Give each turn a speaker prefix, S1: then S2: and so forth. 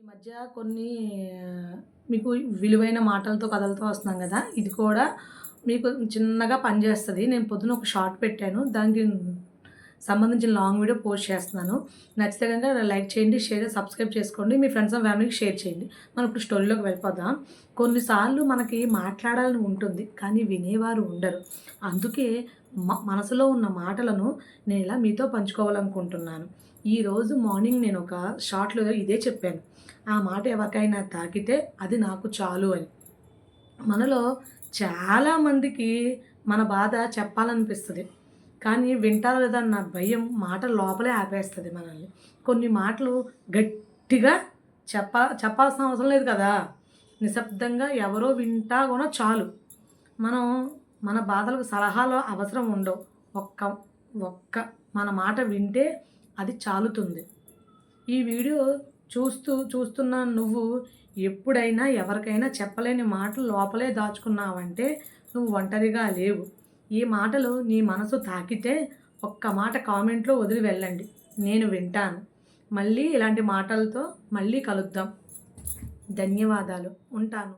S1: ఈ మధ్య కొన్ని మీకు విలువైన మాటలతో, కథలతో వస్తున్నాం గదా! ఇది కూడా మీకు చిన్నగా పనిచేస్తది. నేను పొద్దున ఒక షార్ట్ పెట్టాను. దానికి సంబంధించిన లాంగ్ వీడియో పోస్ట్ చేస్తున్నాను. నచ్చితే గనుక లైక్ చేయండి, సబ్స్క్రైబ్ చేసుకోండి. మీ ఫ్రెండ్స్ అండ్ ఫ్యామిలీకి షేర్ చేయండి. మనం ఇప్పుడు స్టోరీలోకి వెళ్ళిపోదాం. కొన్నిసార్లు మనకి మాట్లాడాలని ఉంటుంది, కానీ వినేవారు ఉండరు. అందుకే మనసులో ఉన్న మాటలను నేను ఇలా మీతో పంచుకోవాలనుకుంటున్నాను. ఈరోజు మార్నింగ్ నేను ఒక షార్ట్‌లో ఇదే చెప్పాను. ఆ మాట ఎవరికైనా తాకితే అది నాకు చాలు అని. మనలో చాలామందికి మన బాధ చెప్పాలనిపిస్తది. కానీ వింటారో లేదో అన్న భయం మాట లోపలే ఆపేస్తది మనల్ని. కొన్ని మాటలు గట్టిగా చెప్పాల్సిన అవసరం లేదు కదా! నిశ్శబ్దంగా ఎవరో వింటా కూడా చాలు. మనం మన బాధలకు సలహాలు అవసరం ఉండవు. ఒక్క ఒక్క మన మాట వింటే అది చాలుతుంది. ఈ వీడియో చూస్తున్న నువ్వు ఎప్పుడైనా ఎవరికైనా చెప్పలేని మాటలు లోపలే దాచుకున్నావంటే నువ్వు ఒంటరిగా లేవు. ఈ మాటలు నీ మనసు తాకితే ఒక్క మాట కామెంట్లో వదిలి వెళ్ళండి. నేను వింటాను. మళ్ళీ ఇలాంటి మాటలతో మళ్ళీ కలుద్దాం. ధన్యవాదాలు. ఉంటాను.